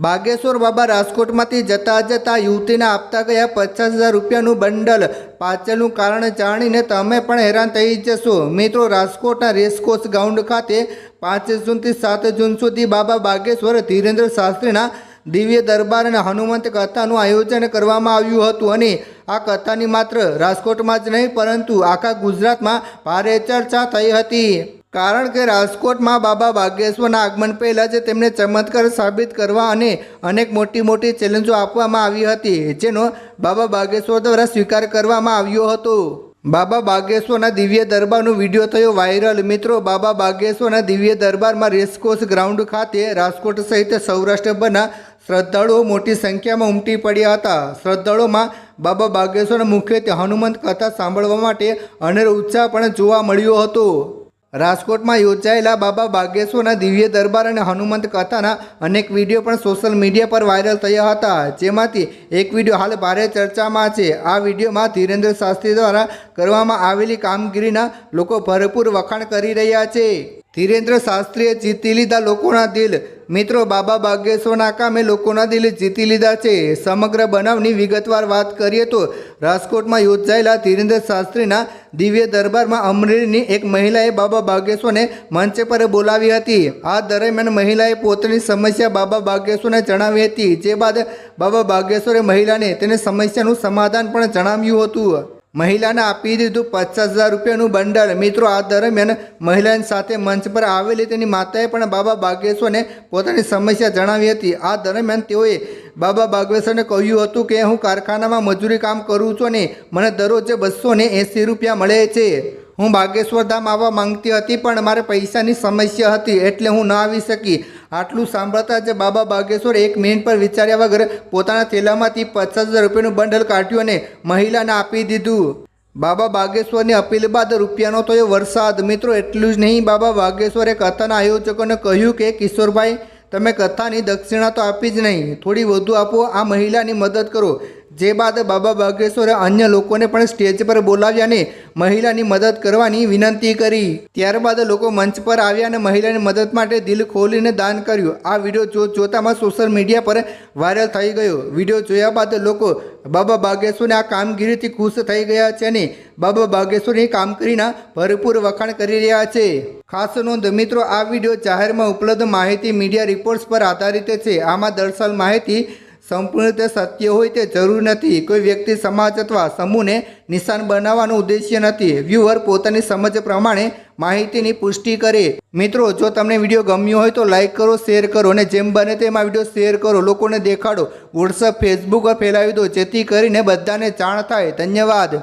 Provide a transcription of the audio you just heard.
બાગેશ્વર બાબા રાજકોટમાંથી જતા જતા યુવતીને આપતા ગયા 50,000 રૂપિયાનું બંડલ। પાછળનું કારણ જાણીને તમે પણ હેરાન થઈ જશો। મિત્રો, રાજકોટના રેસકોર્સ ગ્રાઉન્ડ ખાતે 5 જૂનથી 7 જૂન સુધી બાબા બાગેશ્વર ધીરેન્દ્ર શાસ્ત્રીના દિવ્ય દરબાર અને હનુમંત કથાનું આયોજન કરવામાં આવ્યું હતું અને આ કથાની માત્ર રાજકોટમાં જ નહીં પરંતુ આખા ગુજરાતમાં ભારે ચર્ચા થઈ હતી। કારણ કે રાજકોટમાં બાબા બાગેશ્વરના આગમન પહેલાં જ તેમને ચમત્કાર સાબિત કરવા અને અનેક મોટી ચેલેન્જો આપવામાં આવી હતી, જેનો બાબા બાગેશ્વર દ્વારા સ્વીકાર કરવામાં આવ્યો હતો। બાબા બાગેશ્વરના દિવ્ય દરબારનો વિડીયો થયો વાયરલ। મિત્રો, બાબા બાગેશ્વરના દિવ્ય દરબારમાં રેસકોર્સ ગ્રાઉન્ડ ખાતે રાજકોટ સહિત સૌરાષ્ટ્રભરના શ્રદ્ધાળુઓ મોટી સંખ્યામાં ઉમટી પડ્યા હતા। શ્રદ્ધાળુઓમાં બાબા બાગેશ્વરના મુખ્યત્વે હનુમંત કથા સાંભળવા માટે અનેરો ઉત્સાહ પણ જોવા મળ્યો હતો। રાજકોટમાં યોજાયેલા બાબા બાગેશ્વરના દિવ્ય દરબાર અને હનુમંત કથાના અનેક વિડીયો પણ સોશિયલ મીડિયા પર વાયરલ થયા હતા, જેમાંથી એક વિડીયો હાલ ભારે ચર્ચામાં છે। આ વિડીયોમાં ધીરેન્દ્ર શાસ્ત્રી દ્વારા કરવામાં આવેલી કામગીરીના લોકો ભરપૂર વખાણ કરી રહ્યા છે। ધીરેન્દ્ર શાસ્ત્રીએ જીતી લીધા લોકોના દિલ। મિત્રો, બાબા બાગેશ્વરના કામે લોકોના દિલ જીતી લીધા છે। સમગ્ર બનાવની વિગતવાર વાત કરીએ તો રાજકોટમાં યોજાયેલા ધીરેન્દ્ર શાસ્ત્રીના દિવ્ય દરબારમાં અમરેલીની એક મહિલાએ બાબા બાગેશ્વરને મંચ પર બોલાવી હતી। આ દરમિયાન મહિલાએ પોતાની સમસ્યા બાબા બાગેશ્વરને જણાવી હતી, જે બાદ બાબા બાગેશ્વરે મહિલાને તેની સમસ્યાનું સમાધાન પણ જણાવ્યું હતું। મહિલાને આપી દીધું 50,000 રૂપિયાનું બંડલ। મિત્રો, આ દરમિયાન મહિલાની સાથે મંચ પર આવેલી તેની માતાએ પણ બાબા બાગેશ્વરને પોતાની સમસ્યા જણાવી હતી। આ દરમિયાન તેઓએ બાબા બાગેશ્વરને કહ્યું હતું કે હું કારખાનામાં મજૂરી કામ કરું છું અને મને દરરોજ 280 રૂપિયા મળે છે। હું બાગેશ્વર ધામ આવવા માંગતી હતી પણ મારે પૈસાની સમસ્યા હતી એટલે હું ન આવી શકી। આટલું સાંભળતા જ બાબા બાગેશ્વર 1 મિનિટ પર વિચાર્યા વગર પોતાના થેલામાંથી 50,000 રૂપિયાનું બંડલ કાઢ્યું અને મહિલાને આપી દીધું। બાબા બાગેશ્વરની અપીલ બાદ રૂપિયાનો થયો વરસાદ। મિત્રો, એટલું જ નહીં, બાબા બાગેશ્વરે કથાના આયોજકોને કહ્યું કે કિશોરભાઈ, તમે કથાની દક્ષિણા તો આપી જ નહીં, થોડી વધુ આપો, આ મહિલાની મદદ કરો। જે બાદ બાબા બાગેશ્વરે અન્ય લોકોને પણ સ્ટેજ પર બોલાવ્યા અને મહિલાની મદદ કરવાની વિનંતી કરી। ત્યારબાદ લોકો મંચ પર આવ્યા અને મહિલાની મદદ માટે દિલ ખોલીને દાન કર્યું। આ વિડીયો જોતામાં સોશિયલ મીડિયા પર વાયરલ થઈ ગયો। વિડીયો જોયા બાદ લોકો બાબા બાગેશ્વરની આ કામગીરીથી ખુશ થઈ ગયા છે અને બાબા બાગેશ્વરની કામગીરીના ભરપૂર વખાણ કરી રહ્યા છે। ખાસ નોંધ મિત્રો, આ વિડીયો જાહેરમાં ઉપલબ્ધ માહિતી મીડિયા રિપોર્ટ્સ પર આધારિત છે। આમાં દર્શાવેલ માહિતી સંપૂર્ણ રીતે સત્ય હોય તે જરૂરી નથી। કોઈ વ્યક્તિ, સમાજ અથવા સમૂહને નિશાન બનાવવાનો ઉદ્દેશ્ય નથી। વ્યુઅર પોતાની સમજ પ્રમાણે માહિતીની પુષ્ટિ કરે। મિત્રો, જો તમને વિડીયો ગમ્યો હોય તો લાઇક કરો, શેર કરો અને જેમ બને તેમ આ વિડીયો શેર કરો, લોકોને દેખાડો, વોટ્સઅપ, ફેસબુક પર ફેલાવી દો, જેથી કરીને બધાને જાણ થાય। ધન્યવાદ।